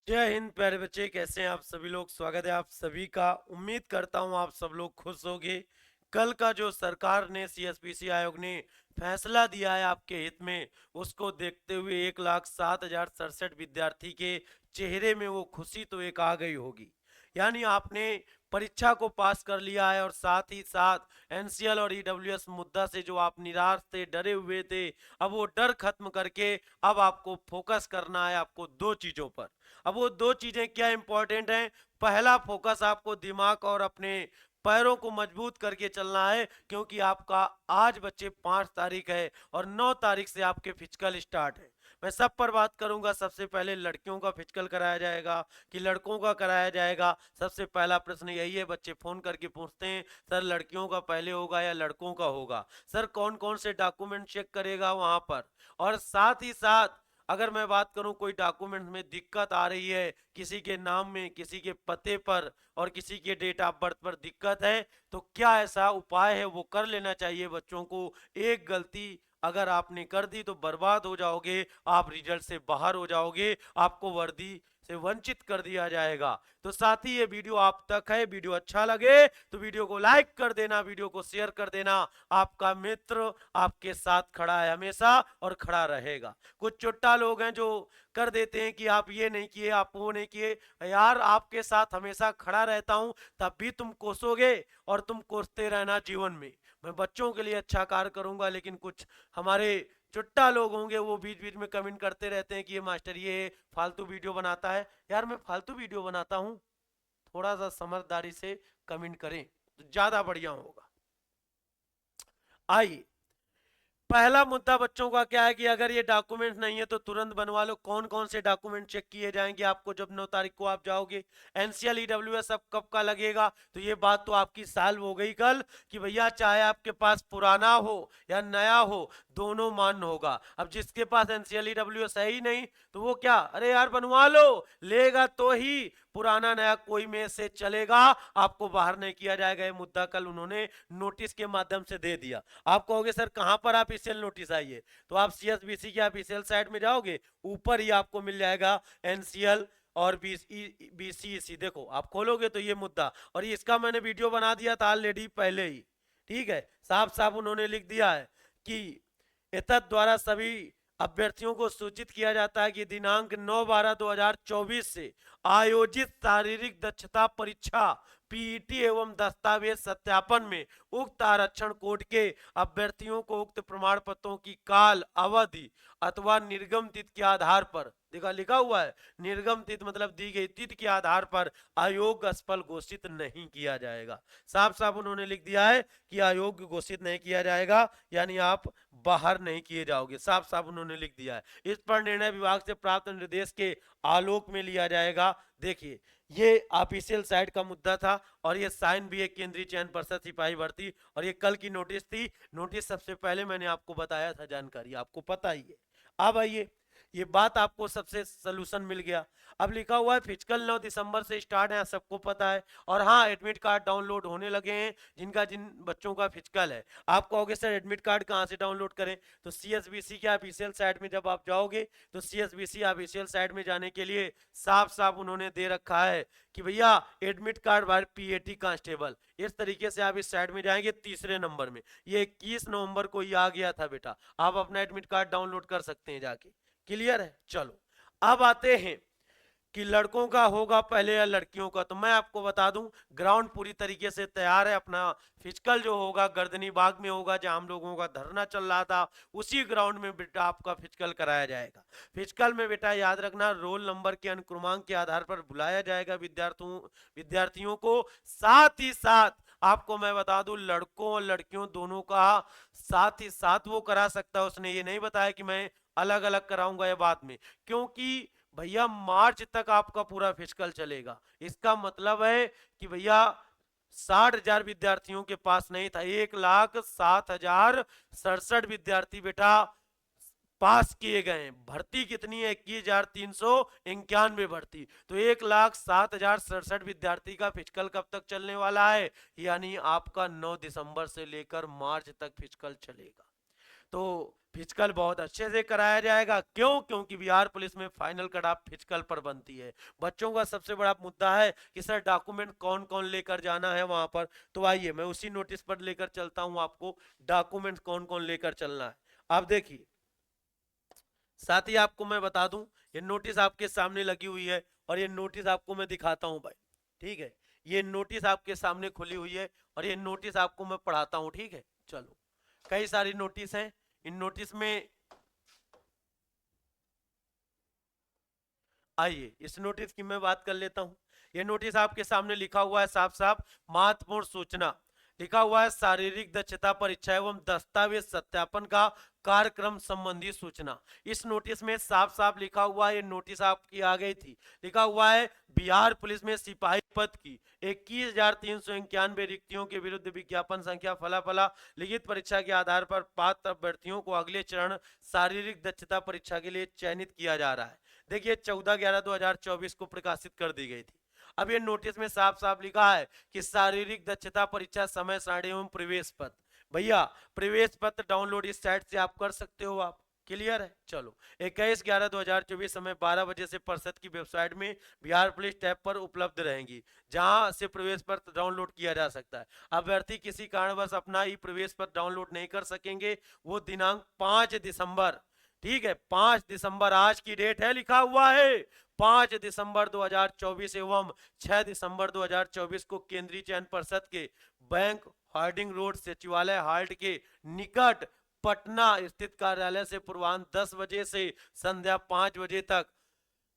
जय हिंद प्यारे बच्चे, कैसे हैं आप सभी लोग। स्वागत है आप सभी का। उम्मीद करता हूं आप सब लोग खुश होंगे। कल का जो सरकार ने सीएसपीसी आयोग ने फैसला दिया है आपके हित में, उसको देखते हुए 1,07,067 विद्यार्थी के चेहरे में वो खुशी तो एक आ गई होगी। यानी आपने परीक्षा को पास कर लिया है और साथ ही साथ एनसीएल और ईडब्ल्यूएस मुद्दा से जो आप निराश थे, डरे हुए थे, अब वो डर खत्म करके अब आपको फोकस करना है आपको दो चीजों पर। अब वो दो चीजें क्या इंपॉर्टेंट हैं। पहला फोकस आपको दिमाग और अपने पैरों को मजबूत करके चलना है, क्योंकि आपका आज बच्चे 5 तारीख है और 9 तारीख से आपके फिजिकल स्टार्ट है। मैं सब पर बात करूंगा। सबसे पहले लड़कियों का फिजिकल कराया जाएगा कि लड़कों का कराया जाएगा। सबसे पहला प्रश्न यही है, बच्चे फोन करके पूछते हैं सर लड़कियों का पहले होगा या लड़कों का होगा, सर कौन कौन से डॉक्यूमेंट चेक करेगा वहां पर। और साथ ही साथ अगर मैं बात करूं कोई डॉक्यूमेंट में दिक्कत आ रही है, किसी के नाम में, किसी के पते पर और किसी के डेट ऑफ बर्थ पर दिक्कत है, तो क्या ऐसा उपाय है वो कर लेना चाहिए बच्चों को। एक गलती अगर आपने कर दी तो बर्बाद हो जाओगे, आप रिजल्ट से बाहर हो जाओगे, आपको वर्दी से वंचित कर दिया जाएगा। तो साथ ही ये वीडियो आप तक है, वीडियो अच्छा लगे तो वीडियो को लाइक कर देना, वीडियो को शेयर कर देना। आपका मित्र आपके साथ खड़ा है हमेशा और खड़ा रहेगा। कुछ चुट्टा लोग हैं जो कर देते हैं कि आप ये नहीं किए, आप वो नहीं किए। यार आपके साथ हमेशा खड़ा रहता हूं, तब भी तुम कोसोगे और तुम कोसते रहना जीवन में। मैं बच्चों के लिए अच्छा कार्य करूंगा, लेकिन कुछ हमारे चुट्टा लोग होंगे वो बीच बीच में कमेंट करते रहते हैं कि ये मास्टर ये फालतू वीडियो बनाता है। यार मैं फालतू वीडियो बनाता हूँ? थोड़ा सा समझदारी से कमेंट करें तो ज्यादा बढ़िया होगा। आइए, पहला मुद्दा बच्चों का क्या है कि अगर ये डॉक्यूमेंट नहीं है तो तुरंत बनवा लो। कौन कौन से डॉक्यूमेंट चेक किए जाएंगे आपको जब 9 तारीख को आप जाओगे। एनसीएल ईडब्ल्यूएस अब कब का लगेगा, तो ये बात तो आपकी साल हो गई कल कि भैया चाहे आपके पास पुराना हो या नया हो, दोनों मान्य होगा। अब जिसके पास एनसीएल ईडब्ल्यूएस है ही नहीं तो वो क्या, अरे यार बनवा लो, लेगा तो ही। पुराना नया कोई में से चलेगा, आपको बाहर नहीं किया जाएगा। ये मुद्दा कल उन्होंने नोटिस के माध्यम से दे दिया। आप कहोगे सर कहां पर ऑफिशियल नोटिस आई है, तो आप सीएसबीसी के ऑफिशियल साइट में जाओगे, ऊपर ही आपको मिल जाएगा एनसीएल और बीसीईसी। देखो आप खोलोगे तो ये मुद्दा, और इसका मैंने वीडियो बना दिया था ऑलरेडी पहले ही। ठीक है, साफ साफ उन्होंने लिख दिया है कि एतद द्वारा सभी अभ्यर्थियों को सूचित किया जाता है कि दिनांक 9/12/2024 से आयोजित शारीरिक दक्षता परीक्षा पीईटी एवं दस्तावेज सत्यापन में उक्त आरक्षण कोड के अभ्यर्थियों को उक्त प्रमाण पत्रों की काल अवधि अथवा निर्गम तिथि के आधार पर, देखा लिखा हुआ है निर्गम तिथि मतलब दी गई तिथि के आधार पर अयोग्य असफल घोषित नहीं किया जाएगा। साफ साफ उन्होंने लिख दिया है कि अयोग्य घोषित नहीं किया जाएगा, यानी आप बाहर नहीं किए जाओगे। साफ साफ उन्होंने लिख दिया है। इस पर निर्णय विभाग से प्राप्त निर्देश के आलोक में लिया जाएगा। देखिए ये ऑफिशियल साइट का मुद्दा था और ये साइन भी है केंद्रीय चयन पर्षद सिपाही भर्ती, और ये कल की नोटिस थी। नोटिस सबसे पहले मैंने आपको बताया था, जानकारी आपको पता ही है। अब आइए, ये बात आपको सबसे सोल्यूशन मिल गया। अब लिखा हुआ है फिजिकल 9 दिसंबर से स्टार्ट है, सबको पता है। और हाँ, एडमिट कार्ड डाउनलोड होने लगे हैं जिन बच्चों का फिजिकल है। आप कहोगे सर एडमिट कार्ड कहाँ से डाउनलोड करें, तो सीएसबीसी के ऑफिशियल साइट में जब आप जाओगे तो सीएसबीसी ऑफिशियल साइट में जाने के लिए साफ साफ उन्होंने दे रखा है कि भैया admit card by PAT constable. इस तरीके से आप इस साइट में जाएंगे, तीसरे नंबर में ये 21 नवंबर को ये आ गया था बेटा। आप अपना एडमिट कार्ड डाउनलोड कर सकते हैं जाके। क्लियर है। चलो अब आते हैं कि लड़कों का होगा पहले या लड़कियों का। तो मैं आपको बता दूं ग्राउंड पूरी तरीके से तैयार है। अपना फिजिकल जो होगा गर्दनी बाग में होगा, जहां हम लोगों का धरना चल रहा था, उसी ग्राउंड में बेटा आपका फिजिकल कराया जाएगा। फिजिकल में बेटा याद रखना रोल नंबर के अनुक्रमांक के आधार पर बुलाया जाएगा विद्यार्थियों को। साथ ही साथ आपको मैं बता दूं लड़कों और लड़कियों दोनों का साथ ही साथ वो करा सकता है। उसने ये नहीं बताया कि मैं अलग अलग कराऊंगा, ये बात में, क्योंकि भैया मार्च तक आपका पूरा फिजिकल चलेगा। इसका मतलब है कि भैया 60,000 विद्यार्थियों के पास नहीं था, 1,07,067 विद्यार्थी बेटा पास किए गए। भर्ती कितनी है, 21,391 भर्ती। तो 1,07,067 विद्यार्थी का फिजिकल कब तक चलने वाला है, यानी आपका 9 दिसंबर से लेकर मार्च तक फिजिकल चलेगा। तो फिजिकल बहुत अच्छे से कराया जाएगा। क्यों? क्योंकि बिहार पुलिस में फाइनल कट ऑफ फिजिकल पर बनती है। बच्चों का सबसे बड़ा मुद्दा है कि सर डॉक्यूमेंट कौन कौन लेकर जाना है वहां पर। तो आइए मैं उसी नोटिस पर लेकर चलता हूं आपको, डॉक्यूमेंट कौन कौन लेकर चलना है। आप देखिए, साथ ही आपको मैं बता दूं, ये नोटिस आपके सामने लगी हुई है और ये नोटिस आपको मैं दिखाता हूं भाई, ठीक है। ये नोटिस आपके सामने खुली हुई है और ये नोटिस आपको मैं पढ़ाता हूं, ठीक है। चलो, कई सारी नोटिस हैं। इन नोटिस में आइए इस नोटिस की मैं बात कर लेता हूं। ये नोटिस आपके सामने लिखा हुआ है साफ साफ, महत्वपूर्ण सूचना। लिखा हुआ है शारीरिक दक्षता परीक्षा एवं दस्तावेज सत्यापन का कार्यक्रम संबंधी सूचना। इस नोटिस में साफ साफ लिखा हुआ है, ये नोटिस आपकी आ गई थी, लिखा हुआ है बिहार पुलिस में सिपाही पद की 21,391 रिक्तियों के विरुद्ध विज्ञापन संख्या फला फला लिखित परीक्षा के आधार पर पात्र अभ्यर्थियों को अगले चरण शारीरिक दक्षता परीक्षा के लिए चयनित किया जा रहा है। देखिए 14/11/2024 को प्रकाशित कर दी गई थी। अब ये नोटिस में साफ साफ लिखा है कि शारीरिक दक्षता परीक्षा समय सारणी एवं प्रवेश पत्र। भैया प्रवेश पत्र डाउनलोड इस साइट से आप कर सकते हो, आप क्लियर है। चलो 21/11/2024 समय 12 बजे से परिषद की वेबसाइट में बिहार पुलिस टैब पर उपलब्ध रहेंगी, जहां से प्रवेश पत्र डाउनलोड किया जा सकता है। अभ्यर्थी किसी कारणवश अपना ही प्रवेश पत्र डाउनलोड नहीं कर सकेंगे, वो दिनांक 5 दिसंबर, ठीक है 5 दिसंबर आज की डेट है, लिखा हुआ है 5 दिसंबर 2024 एवं 6 दिसंबर 2024 को केंद्रीय चयन परिषद के बैंक हार्डिंग रोड सचिवालय हाल्ट के निकट पटना स्थित कार्यालय से पूर्वाह्न 10 बजे से संध्या 5 बजे तक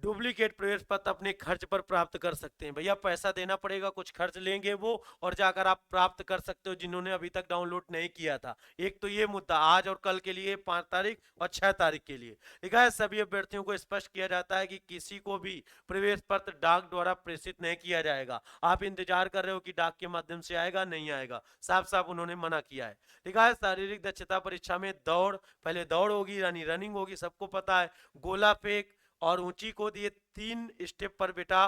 डुप्लीकेट प्रवेश पत्र अपने खर्च पर प्राप्त कर सकते हैं। भैया पैसा देना पड़ेगा, कुछ खर्च लेंगे वो, और जाकर आप प्राप्त कर सकते हो जिन्होंने अभी तक डाउनलोड नहीं किया था। एक तो ये मुद्दा आज और कल के लिए 5 तारीख और 6 तारीख के लिए लिखा है। सभी अभ्यर्थियों को स्पष्ट किया जाता है कि किसी को भी प्रवेश पत्र डाक द्वारा प्रेषित नहीं किया जाएगा। आप इंतजार कर रहे हो कि डाक के माध्यम से आएगा, नहीं आएगा, साफ साफ उन्होंने मना किया है। लिखा है शारीरिक दक्षता परीक्षा में दौड़, पहले दौड़ होगी यानी रनिंग होगी, सबको पता है, गोला फेंक और ऊंची कूद, ये 3 स्टेप पर बेटा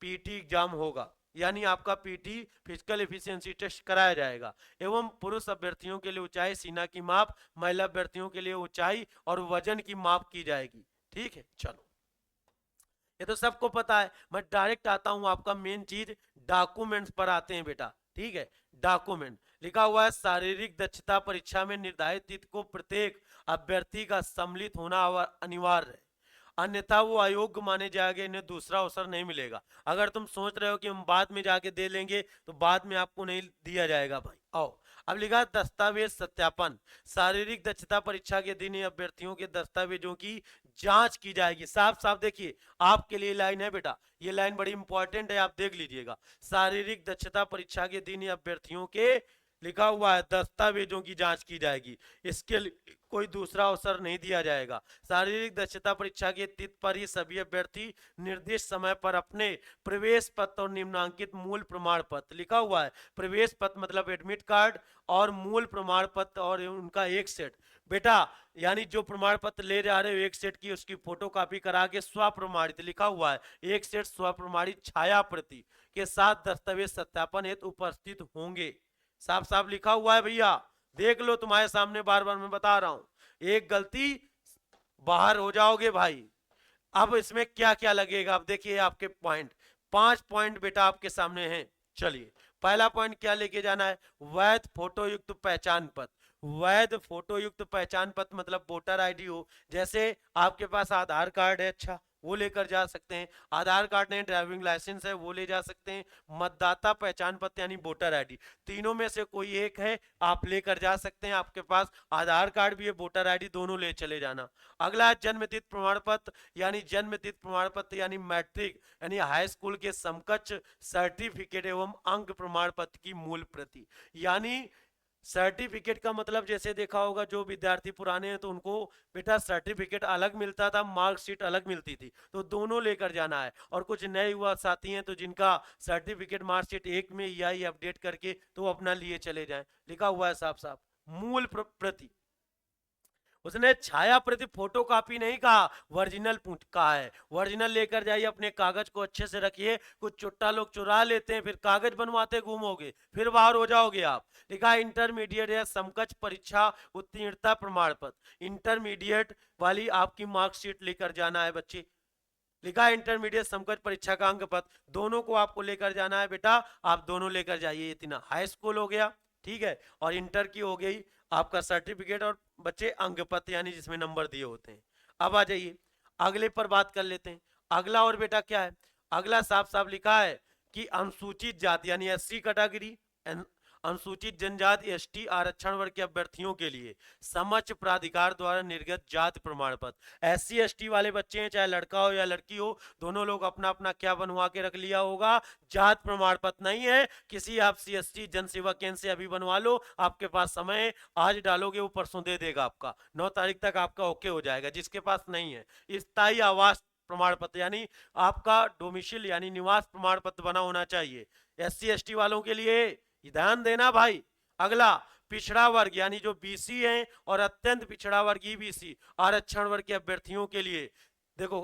पीटी एग्जाम होगा, यानी आपका पीटी फिजिकल एफिशिएंसी टेस्ट कराया जाएगा। एवं पुरुष अभ्यर्थियों के लिए ऊंचाई सीना की माप, महिला अभ्यर्थियों के लिए ऊंचाई और वजन की माप की जाएगी, ठीक है। चलो ये तो सबको पता है। मैं डायरेक्ट आता हूं, आपका मेन चीज डॉक्यूमेंट्स पर आते हैं बेटा, ठीक है। डॉक्यूमेंट लिखा हुआ है शारीरिक दक्षता परीक्षा में निर्धारित तिथि को प्रत्येक अभ्यर्थी का सम्मिलित होना अनिवार्य है, अन्यथा वो अयोग्य माने जाएंगे, इन्हें दूसरा अवसर नहीं मिलेगा। अगर तुम सोच रहे हो कि हम बाद में जाके दे लेंगे तो बाद में आपको नहीं दिया जाएगा भाई। आओ अब लिखा दस्तावेज सत्यापन। शारीरिक दक्षता परीक्षा के दिन अभ्यर्थियों के दस्तावेजों की जांच की जाएगी। साफ साफ देखिए आपके लिए लाइन है बेटा, ये लाइन बड़ी इंपॉर्टेंट है, आप देख लीजिएगा। शारीरिक दक्षता परीक्षा के दिन अभ्यर्थियों के, लिखा हुआ है, दस्तावेजों की जांच की जाएगी, इसके लिए कोई दूसरा अवसर नहीं दिया जाएगा। शारीरिक दक्षता परीक्षा के तिथि पर ही सभी अभ्यर्थी निर्दिष्ट समय पर अपने प्रवेश पत्र और निम्नांकित मूल प्रमाण पत्र, लिखा हुआ है प्रवेश पत्र मतलब एडमिट कार्ड और मूल प्रमाण पत्र और उनका एक सेट बेटा, यानी जो प्रमाण पत्र ले जा रहे हो एक सेट की, उसकी फोटो कॉपी करा के स्वप्रमाणित, लिखा हुआ है एक सेट स्वप्रमाणित छाया प्रति के साथ दस्तावेज सत्यापन हेतु उपस्थित होंगे। साफ साफ लिखा हुआ है भैया, देख लो तुम्हारे सामने, बार बार मैं बता रहा हूं, एक गलती बाहर हो जाओगे भाई। अब इसमें क्या क्या लगेगा, अब देखिए आपके पॉइंट, 5 पॉइंट बेटा आपके सामने हैं। चलिए पहला पॉइंट क्या लेके जाना है, वैध फोटो युक्त पहचान पत्र। वैध फोटो युक्त पहचान पत्र मतलब वोटर आईडी हो, जैसे आपके पास आधार कार्ड है, अच्छा वो लेकर जा सकते हैं, आधार कार्ड नहीं ड्राइविंग लाइसेंस है वो ले जा सकते हैं, मतदाता पहचान पत्र यानी वोटर आईडी, तीनों में से कोई एक है आप लेकर जा सकते हैं। आपके पास आधार कार्ड भी है, वोटर आईडी, दोनों ले चले जाना। अगला है जन्म तिथि प्रमाण पत्र, यानी जन्म तिथि प्रमाण पत्र यानी मैट्रिक यानी हाई स्कूल के समकक्ष सर्टिफिकेट एवं अंक प्रमाण पत्र की मूल प्रति। यानी सर्टिफिकेट का मतलब जैसे देखा होगा जो विद्यार्थी पुराने हैं तो उनको बेटा सर्टिफिकेट अलग मिलता था, मार्कशीट अलग मिलती थी, तो दोनों लेकर जाना है। और कुछ नए युवा साथी हैं तो जिनका सर्टिफिकेट मार्कशीट एक में या ही अपडेट करके तो अपना लिए चले जाएं, लिखा हुआ है साफ साफ मूल प्रति। उसने छाया प्रति फोटो कॉपी नहीं कहा, ओरिजिनल कहा है। ओरिजिनल लेकर जाइए, अपने कागज को अच्छे से रखिए। कुछ चुट्टा लोग चुरा लेते हैं, फिर कागज बनवाते घूमोगे, फिर बाहर हो जाओगे आप। लिखा है इंटरमीडिएट या समकक्ष परीक्षा उत्तीर्णता प्रमाण पत्र। इंटरमीडिएट वाली आपकी मार्कशीट लेकर जाना है बच्चे। लिखा है इंटरमीडिएट समकक्ष परीक्षा का अंक पत्र, दोनों को आपको लेकर जाना है बेटा। आप दोनों लेकर जाइए। इतना हाई स्कूल हो गया, ठीक है, और इंटर की हो गई आपका सर्टिफिकेट और बच्चे अंक पत्र, यानी जिसमें नंबर दिए होते हैं। अब आ जाइए अगले पर बात कर लेते हैं। अगला और बेटा क्या है, अगला साफ साफ लिखा है कि अनुसूचित जाति यानी एससी कैटेगरी, अनुसूचित जनजाति एसटी आरक्षण वर्ग के अभ्यर्थियों के लिए समक्ष प्राधिकार द्वारा निर्गत जाति प्रमाण पत्र। एससी एसटी वाले बच्चे हैं, चाहे लड़का हो या लड़की हो, दोनों लोग अपना अपना क्या बनवा के रख लिया होगा, जाति प्रमाण पत्र। नहीं है किसी आप सीएससी जनसेवा केंद्र से अभी बनवा लो, आपके पास समय, आज डालोगे वो परसों दे देगा, आपका 9 तारीख तक आपका ओके हो जाएगा। जिसके पास नहीं है, स्थायी आवास प्रमाण पत्र यानी आपका डोमिशिल यानी निवास प्रमाण पत्र बना होना चाहिए एससी एसटी वालों के लिए। ध्यान देना भाई। अगला पिछड़ा वर्ग यानी जो बीसी हैं और अत्यंत पिछड़ा वर्ग ईबीसी आरक्षण वर्ग के अभ्यर्थियों के लिए देखो,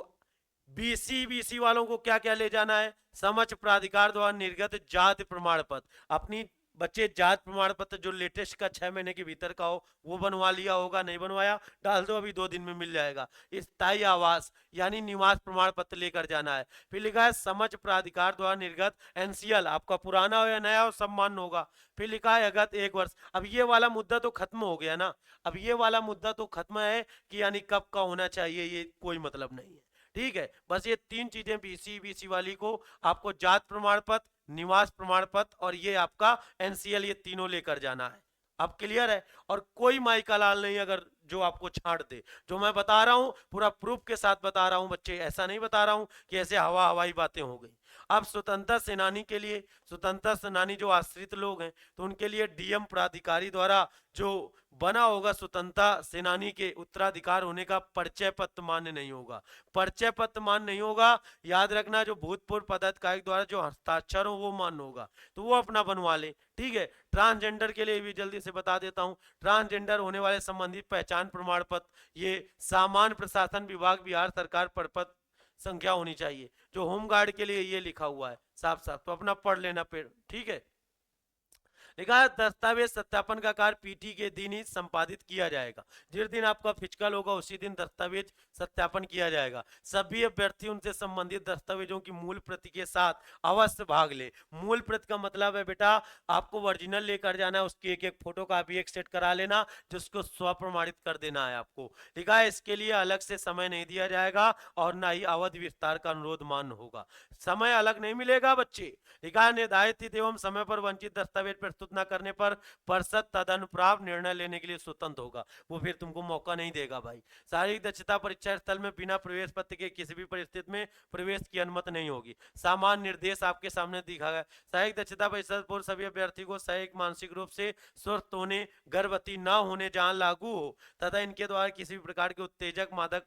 बीसी वालों को क्या क्या ले जाना है, समक्ष प्राधिकार द्वारा निर्गत जाति प्रमाण पत्र। अपनी बच्चे जाति प्रमाण पत्र जो लेटेस्ट का 6 महीने के भीतर का हो वो बनवा लिया होगा, नहीं बनवाया डाल दो, अभी 2 दिन में मिल जाएगा। स्थायी आवास यानी निवास प्रमाण पत्र लेकर जाना है। फिर लिखा है समक्ष प्राधिकार द्वारा निर्गत एनसीएल, आपका पुराना हो या नया हो सब मान्य होगा। फिर लिखा है अगत 1 वर्ष। अब ये वाला मुद्दा तो खत्म हो गया ना, अब ये वाला मुद्दा तो खत्म है कि यानी कब का होना चाहिए, ये कोई मतलब नहीं है, ठीक है। बस ये 3 चीजें बीसी वाली को आपको जात प्रमाण पत्र, निवास प्रमाण पत्र और ये आपका एनसीएल, ये तीनों लेकर जाना है। अब क्लियर है। और कोई माई का लाल नहीं अगर जो आपको छांट दे। जो मैं बता रहा हूं पूरा प्रूफ के साथ बता रहा हूं बच्चे, ऐसा नहीं बता रहा हूं कि ऐसे हवाई बातें हो गई। अब स्वतंत्रता सेनानी के लिए, स्वतंत्रता सेनानी जो आश्रित लोग हैं तो उनके लिए डीएम प्राधिकारी द्वारा जो बना होगा स्वतंत्रता सेनानी के उत्तराधिकार होने का परिचय पत्र मान्य नहीं होगा। परिचय पत्र मान्य नहीं होगा, याद रखना, जो भूतपूर्व पदाधिकारी द्वारा जो हस्ताक्षर हो वो मान्य होगा, तो वो अपना बनवा ले, ठीक है। ट्रांसजेंडर के लिए भी जल्दी से बता देता हूं, ट्रांसजेंडर होने वाले संबंधित पहचान प्रमाण पत्र ये सामान्य प्रशासन विभाग बिहार सरकार प्रपत्र संख्या होनी चाहिए। जो होमगार्ड के लिए ये लिखा हुआ है साफ साफ, तो अपना पढ़ लेना, ठीक है। लिखा है दस्तावेज सत्यापन का कार्य पीटी के दिन ही संपादित किया जाएगा। जिस दिन आपका फिजिकल होगा उसी दिन दस्तावेज सत्यापन किया जाएगा। सभी अभ्यर्थी उनसे संबंधित दस्तावेजों की मूल प्रति के साथ अवश्य भाग ले। मूल प्रति का मतलब है बेटा आपको ओरिजिनल लेकर जाना है, उसकी एक एक फोटो कॉपी एक सेट करा लेना, जिसको स्वप्रमाणित कर देना है आपको। लिखा है इसके लिए अलग से समय नहीं दिया जाएगा और न ही अवधि विस्तार का अनुरोध मान्य होगा। समय अलग नहीं मिलेगा बच्चे। लिखा है निर्धारित तिथि एवं समय पर वंचित दस्तावेज प्रस्तुत न करने पर परिषद तदनुसार निर्णय लेने के लिए स्वतंत्र होगा। वो फिर तुमको मौका नहीं देगा भाई। शारीरिक दक्षता परीक्षा स्थल में बिना प्रवेश पत्र के किसी भी परिस्थिति में प्रवेश की अनुमति नहीं होगी। सामान्य निर्देश आपके सामने दिखा गया। शारीरिक दक्षता परीक्षा पूर्व सभी अभ्यर्थी को शारीरिक मानसिक रूप से स्वस्थ होने, गर्भवती न होने जहां लागू हो तथा इनके द्वारा किसी भी प्रकार के उत्तेजक मादक,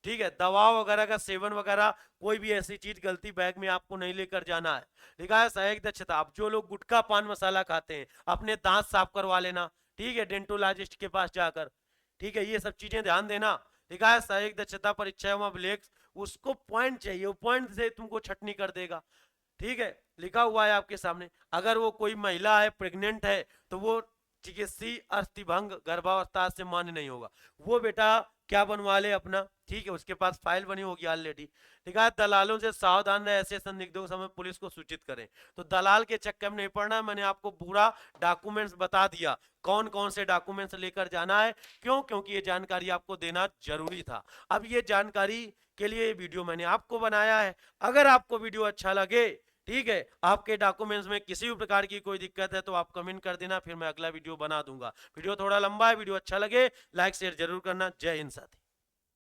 ठीक है, दवा वगैरह का सेवन वगैरह कोई भी ऐसी चीज गलती बैग में आपको नहीं लेकर जाना है। लिखा है सहायक दक्षता, अब जो लोग गुटखा पान मसाला खाते हैं अपने दांत साफ करवा लेना, ठीक है, डेंटोलॉजिस्ट के पास जाकर, ठीक है, ये सब चीजें ध्यान देना। लिखा है सहायक दक्षता परीक्षा एवं अभिलेख, उसको पॉइंट चाहिए, वो पॉइंट से तुमको छटनी कर देगा, ठीक है। लिखा हुआ है आपके सामने, अगर वो कोई महिला है प्रेग्नेंट है तो वो चिकित्सीय अस्थिभंग गर्भावस्था से मान्य नहीं होगा। वो बेटा क्या बनवा ले अपना, ठीक है, उसके पास फाइल बनी होगी ऑलरेडी। लिखा है दलालों से सावधान रहे, ऐसे संदिग्धों समय पुलिस को सूचित करें। तो दलाल के चक्कर में नहीं पड़ना, मैंने आपको पूरा डॉक्यूमेंट्स बता दिया कौन कौन से डॉक्यूमेंट्स लेकर जाना है। क्यों? क्योंकि ये जानकारी आपको देना जरूरी था। अब ये जानकारी के लिए ये वीडियो मैंने आपको बनाया है। अगर आपको वीडियो अच्छा लगे, ठीक है, आपके डॉक्यूमेंट्स में किसी भी प्रकार की कोई दिक्कत है तो आप कमेंट कर देना, फिर मैं अगला वीडियो बना दूंगा। वीडियो थोड़ा लंबा है, वीडियो अच्छा लगे लाइक शेयर जरूर करना। जय हिंद साथी।